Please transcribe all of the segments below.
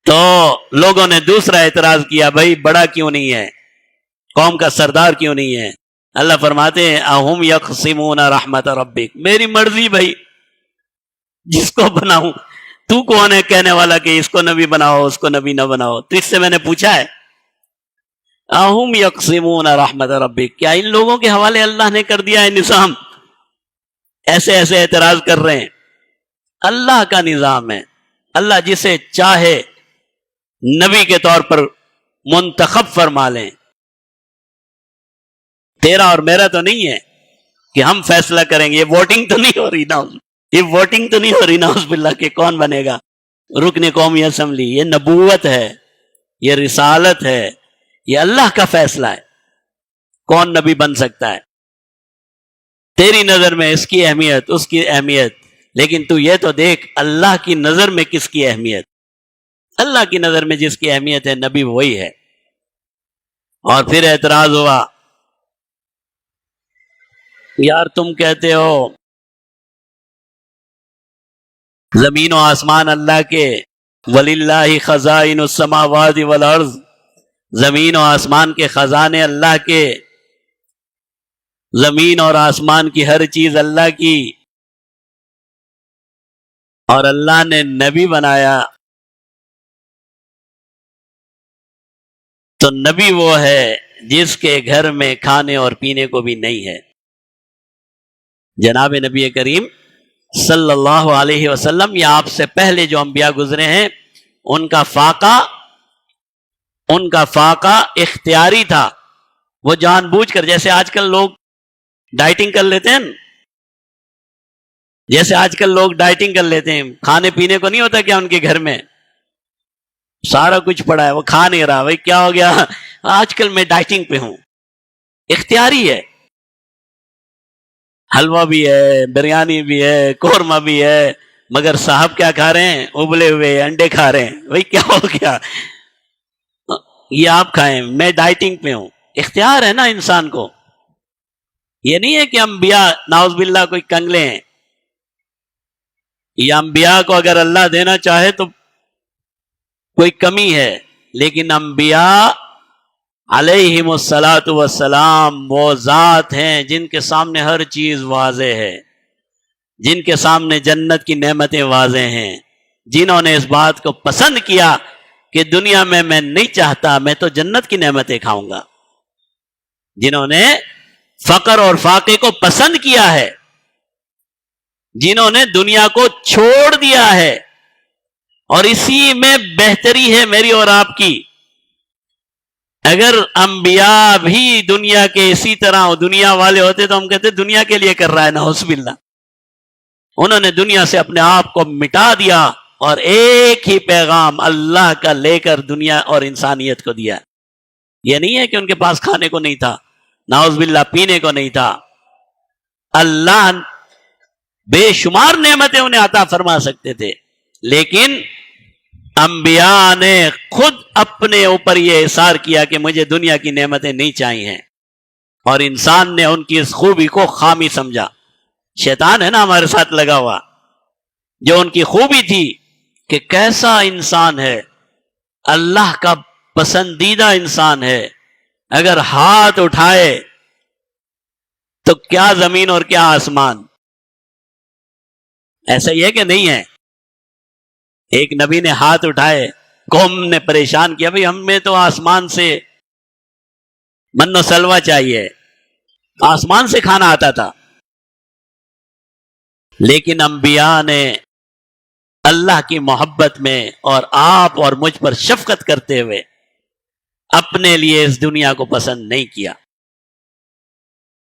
تو لوگوں نے دوسرا اعتراض کیا، بھائی بڑا کیوں نہیں ہے، قوم کا سردار کیوں نہیں ہے؟ اللہ فرماتے ہیں اہم یقسمون رحمت ربک، میری مرضی بھائی، جس کو بناؤں، تو کون ہے کہنے والا کہ اس کو نبی بناؤ اس کو نبی نہ بناؤ؟ تو اس سے میں نے پوچھا ہے اہم یقسمون رحمت ربک، کیا ان لوگوں کے حوالے اللہ نے کر دیا ہے نظام؟ ایسے ایسے اعتراض کر رہے ہیں۔ اللہ کا نظام ہے، اللہ جسے چاہے نبی کے طور پر منتخب فرما لیں۔ تیرا اور میرا تو نہیں ہے کہ ہم فیصلہ کریں گے، یہ ووٹنگ تو نہیں ہو رہی نا، یہ ووٹنگ تو نہیں ہو رہی نعوذ باللہ کہ کون بنے گا رکن قومی اسمبلی۔ یہ نبوت ہے، یہ رسالت ہے، یہ اللہ کا فیصلہ ہے کون نبی بن سکتا ہے۔ تیری نظر میں اس کی اہمیت اس کی اہمیت، لیکن تو یہ تو دیکھ اللہ کی نظر میں کس کی اہمیت۔ اللہ کی نظر میں جس کی اہمیت ہے نبی وہی ہے۔ اور پھر اعتراض ہوا، یار تم کہتے ہو زمین و آسمان اللہ کے، وَلِلَّهِ خَزَائِنُ السَّمَاوَاتِ وَالْأَرْضِ، زمین و آسمان کے خزانے اللہ کے، زمین اور آسمان کی ہر چیز اللہ کی، اور اللہ نے نبی بنایا تو نبی وہ ہے جس کے گھر میں کھانے اور پینے کو بھی نہیں ہے۔ جناب نبی کریم صلی اللہ علیہ وسلم یا آپ سے پہلے جو انبیاء گزرے ہیں ان کا فاقہ اختیاری تھا، وہ جان بوجھ کر، جیسے آج کل لوگ ڈائٹنگ کر لیتے ہیں، کھانے پینے کو نہیں ہوتا کیا ان کے گھر میں سارا کچھ پڑا ہے، وہ کھا نہیں رہا، بھائی کیا ہو گیا، آج کل میں ڈائٹنگ پہ ہوں، اختیاری ہے، حلوہ بھی ہے، بریانی بھی ہے، قورمہ بھی ہے، مگر صاحب کیا کھا رہے ہیں؟ ابلے ہوئے انڈے کھا رہے ہیں۔ بھائی کیا ہو گیا، یہ آپ کھائیں، میں ڈائٹنگ پہ ہوں۔ اختیار ہے نا انسان کو، یہ نہیں ہے کہ انبیاء نعوذ باللہ کوئی کنگلے ہیں، یہ انبیاء کو اگر اللہ دینا چاہے تو کوئی کمی ہے، لیکن انبیاء علیہم الصلاۃ والسلام وہ ذات ہیں جن کے سامنے ہر چیز واضح ہے، جن کے سامنے جنت کی نعمتیں واضح ہیں، جنہوں نے اس بات کو پسند کیا کہ دنیا میں نہیں چاہتا، میں تو جنت کی نعمتیں کھاؤں گا، جنہوں نے فقر اور فاقے کو پسند کیا ہے، جنہوں نے دنیا کو چھوڑ دیا ہے، اور اسی میں بہتری ہے میری اور آپ کی۔ اگر انبیاء بھی دنیا کے اسی طرح دنیا والے ہوتے تو ہم کہتے دنیا کے لیے کر رہا ہے نعوذ باللہ۔ انہوں نے دنیا سے اپنے آپ کو مٹا دیا اور ایک ہی پیغام اللہ کا لے کر دنیا اور انسانیت کو دیا۔ یہ نہیں ہے کہ ان کے پاس کھانے کو نہیں تھا، نعوذ باللہ پینے کو نہیں تھا، اللہ بے شمار نعمتیں انہیں عطا فرما سکتے تھے، لیکن انبیاء نے خود اپنے اوپر یہ اصرار کیا کہ مجھے دنیا کی نعمتیں نہیں چاہیے، اور انسان نے ان کی اس خوبی کو خامی سمجھا۔ شیطان ہے نا ہمارے ساتھ لگا ہوا، جو ان کی خوبی تھی کہ کیسا انسان ہے، اللہ کا پسندیدہ انسان ہے، اگر ہاتھ اٹھائے تو کیا زمین اور کیا آسمان، ایسا ہی ہے کہ نہیں ہے؟ ایک نبی نے ہاتھ اٹھائے، قوم نے پریشان کیا، بھئی ہمیں تو آسمان سے من و سلوہ چاہیے، آسمان سے کھانا آتا تھا، لیکن انبیاء نے اللہ کی محبت میں اور آپ اور مجھ پر شفقت کرتے ہوئے اپنے لیے اس دنیا کو پسند نہیں کیا۔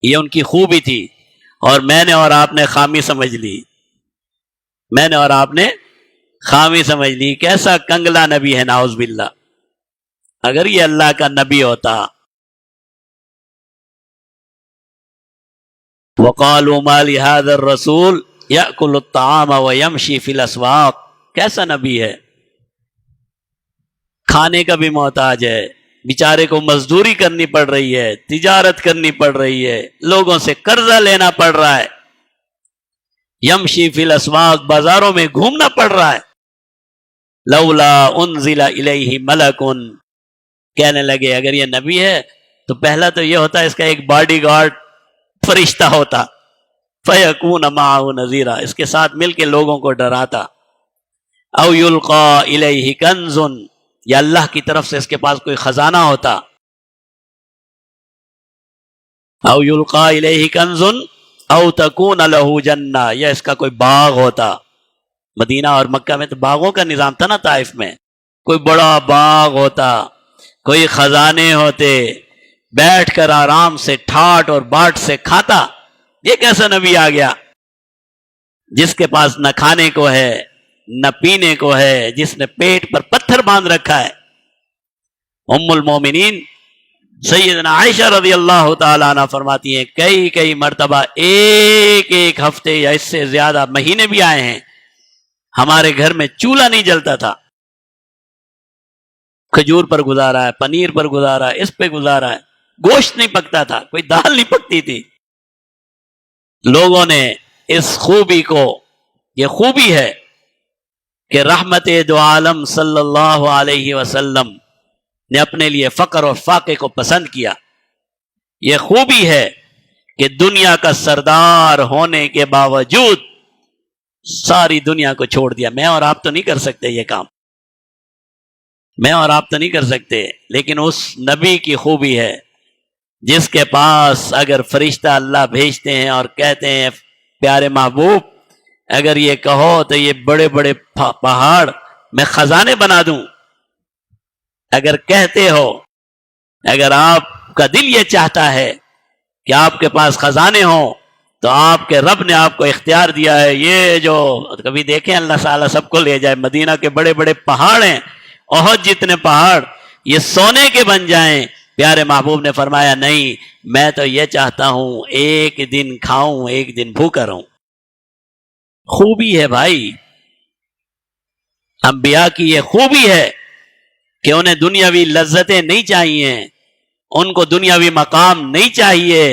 یہ ان کی خوبی تھی، اور میں نے اور آپ نے خامی سمجھ لی، کیسا کنگلا نبی ہے نعوذ باللہ۔ اگر یہ اللہ کا نبی ہوتا، وَقَالُوا مَا لِهَذَا الرَّسُولِ يَأْكُلُ الطَّعَامَ وَيَمْشِي فِي الْأَسْوَاقِ، کیسا نبی ہے، کھانے کا بھی محتاج ہے، بیچارے کو مزدوری کرنی پڑ رہی ہے، تجارت کرنی پڑ رہی ہے، لوگوں سے قرضہ لینا پڑ رہا ہے، یمشی فی الاسواق، بازاروں میں گھومنا پڑ رہا ہے، لولا انزل الیہ ملکن، کہنے لگے اگر یہ نبی ہے تو پہلا تو یہ ہوتا اس کا ایک باڈی گارڈ فرشتہ ہوتا، فیکون معہ نذیرا، اس کے ساتھ مل کے لوگوں کو ڈراتا، او یلقى الیہ کنز، یا اللہ کی طرف سے اس کے پاس کوئی خزانہ ہوتا، او یلقى الیہ کنز او تکون لہ جنہ، یا اس کا کوئی باغ ہوتا۔ مدینہ اور مکہ میں تو باغوں کا نظام تھا نا، طائف میں کوئی بڑا باغ ہوتا، کوئی خزانے ہوتے، بیٹھ کر آرام سے ٹھاٹ اور باٹ سے کھاتا۔ یہ کیسا نبی آ گیا جس کے پاس نہ کھانے کو ہے نہ پینے کو ہے، جس نے پیٹ پر پتھر باندھ رکھا ہے۔ ام المومنین سیدنا عائشہ رضی اللہ تعالیٰ عنہ فرماتی ہیں کئی مرتبہ ایک ایک ہفتے یا اس سے زیادہ مہینے بھی آئے ہیں ہمارے گھر میں چولہا نہیں جلتا تھا، کھجور پر گزارا ہے، پنیر پر گزارا ہے، اس پہ گزارا ہے، گوشت نہیں پکتا تھا، کوئی دال نہیں پکتی تھی۔ لوگوں نے اس خوبی کو، یہ خوبی ہے کہ رحمت دو عالم صلی اللہ علیہ وسلم نے اپنے لیے فقر اور فاقے کو پسند کیا۔ یہ خوبی ہے کہ دنیا کا سردار ہونے کے باوجود ساری دنیا کو چھوڑ دیا۔ میں اور آپ تو نہیں کر سکتے یہ کام، میں اور آپ تو نہیں کر سکتے، لیکن اس نبی کی خوبی ہے جس کے پاس اگر فرشتہ اللہ بھیجتے ہیں اور کہتے ہیں پیارے محبوب اگر یہ کہو تو یہ بڑے بڑے پہاڑ میں خزانے بنا دوں، اگر کہتے ہو، اگر آپ کا دل یہ چاہتا ہے کہ آپ کے پاس خزانے ہوں تو آپ کے رب نے آپ کو اختیار دیا ہے۔ یہ جو کبھی دیکھیں اللہ تعالیٰ سب کو لے جائے، مدینہ کے بڑے بڑے پہاڑ ہیں، احد جتنے پہاڑ، یہ سونے کے بن جائیں۔ پیارے محبوب نے فرمایا نہیں، میں تو یہ چاہتا ہوں ایک دن کھاؤں ایک دن بھوکا رہوں۔ خوبی ہے بھائی، انبیاء کی یہ خوبی ہے کہ انہیں دنیاوی لذتیں نہیں چاہیے، ان کو دنیاوی مقام نہیں چاہیے،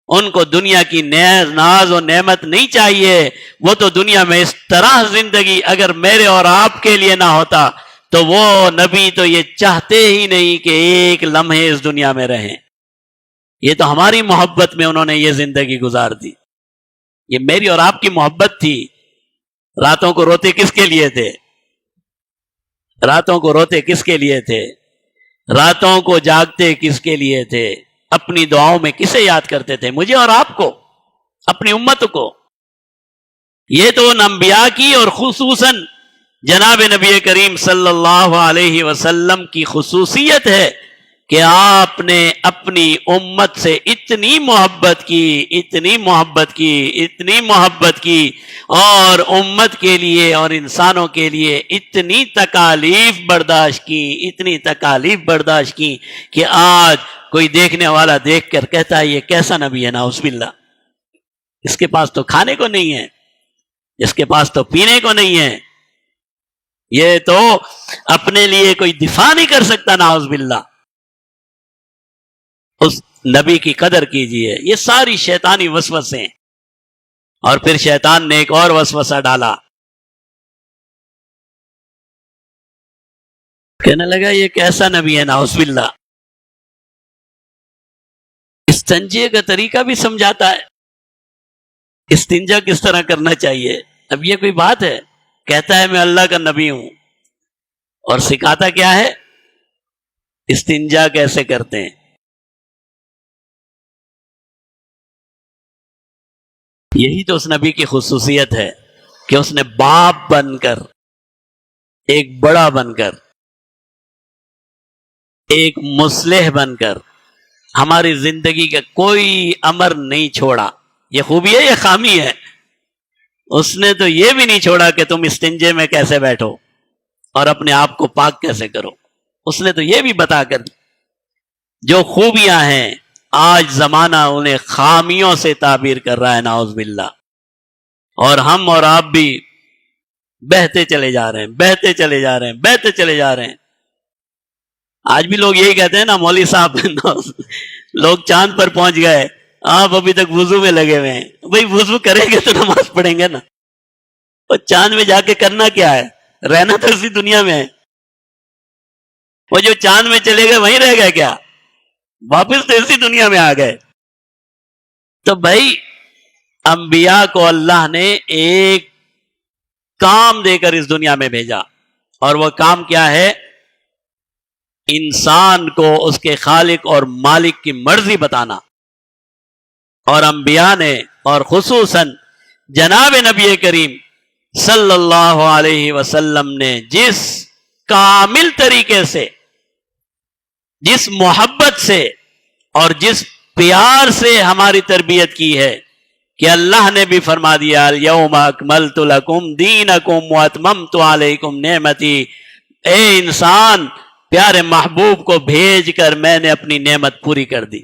ان کو دنیا کی ناز و نعمت نہیں چاہیے۔ وہ تو دنیا میں اس طرح زندگی اگر میرے اور آپ کے لیے نہ ہوتا تو وہ نبی تو یہ چاہتے ہی نہیں کہ ایک لمحے اس دنیا میں رہیں۔ یہ تو ہماری محبت میں انہوں نے یہ زندگی گزار دی، یہ میری اور آپ کی محبت تھی۔ راتوں کو روتے کس کے لیے تھے؟ راتوں کو روتے کس کے لیے تھے؟ راتوں کو جاگتے کس کے لیے تھے؟ اپنی دعاؤں میں کسے یاد کرتے تھے؟ مجھے اور آپ کو، اپنی امت کو۔ یہ تو ان انبیاء کی اور خصوصاً جناب نبی کریم صلی اللہ علیہ وسلم کی خصوصیت ہے کہ آپ نے اپنی امت سے اتنی محبت کی، اتنی محبت کی، اتنی محبت کی، اور امت کے لیے اور انسانوں کے لیے اتنی تکالیف برداشت کی، اتنی تکالیف برداشت کی کہ آج کوئی دیکھنے والا دیکھ کر کہتا ہے یہ کیسا نبی ہے، نعوذ باللہ، اس کے پاس تو کھانے کو نہیں ہے، اس کے پاس تو پینے کو نہیں ہے، یہ تو اپنے لیے کوئی دفاع نہیں کر سکتا، نعوذ باللہ۔ اس نبی کی قدر کیجئے۔ یہ ساری شیطانی وسوسے، اور پھر شیطان نے ایک اور وسوسہ ڈالا، کہنے لگا یہ کیسا نبی ہے، نعوذ باللہ، استنجے کا طریقہ بھی سمجھاتا ہے، استنجا کس طرح کرنا چاہیے۔ اب یہ کوئی بات ہے؟ کہتا ہے میں اللہ کا نبی ہوں، اور سکھاتا کیا ہے؟ استنجا کیسے کرتے ہیں۔ یہی تو اس نبی کی خصوصیت ہے کہ اس نے باپ بن کر، ایک بڑا بن کر، ایک مصلح بن کر ہماری زندگی کا کوئی امر نہیں چھوڑا۔ یہ خوبی ہے، یہ خامی ہے؟ اس نے تو یہ بھی نہیں چھوڑا کہ تم استنجے میں کیسے بیٹھو اور اپنے آپ کو پاک کیسے کرو، اس نے تو یہ بھی بتا کر جو خوبیاں ہیں آج زمانہ انہیں خامیوں سے تعبیر کر رہا ہے، نعوذ باللہ، اور ہم اور آپ بھی بہتے چلے جا رہے ہیں، بہتے چلے جا رہے ہیں، بہتے چلے جا رہے ہیں۔ آج بھی لوگ یہی کہتے ہیں نا مولوی صاحب لوگ چاند پر پہنچ گئے، آپ ابھی تک وضو میں لگے ہوئے ہیں۔ بھئی وضو کریں گے تو نماز پڑھیں گے نا، اور چاند میں جا کے کرنا کیا ہے؟ رہنا تو اسی دنیا میں ہے. وہ جو چاند میں چلے گئے وہیں رہ گئے کیا؟ واپس تو اسی دنیا میں آ گئے. تو بھائی انبیاء کو اللہ نے ایک کام دے کر اس دنیا میں بھیجا، اور وہ کام کیا ہے؟ انسان کو اس کے خالق اور مالک کی مرضی بتانا. اور انبیاء نے، اور خصوصاً جناب نبی کریم صلی اللہ علیہ وسلم نے جس کامل طریقے سے، جس محبت سے اور جس پیار سے ہماری تربیت کی ہے کہ اللہ نے بھی فرما دیا الیوم اکملت لکم دینکم واتممت علیکم نعمتی. اے انسان، پیارے محبوب کو بھیج کر میں نے اپنی نعمت پوری کر دی.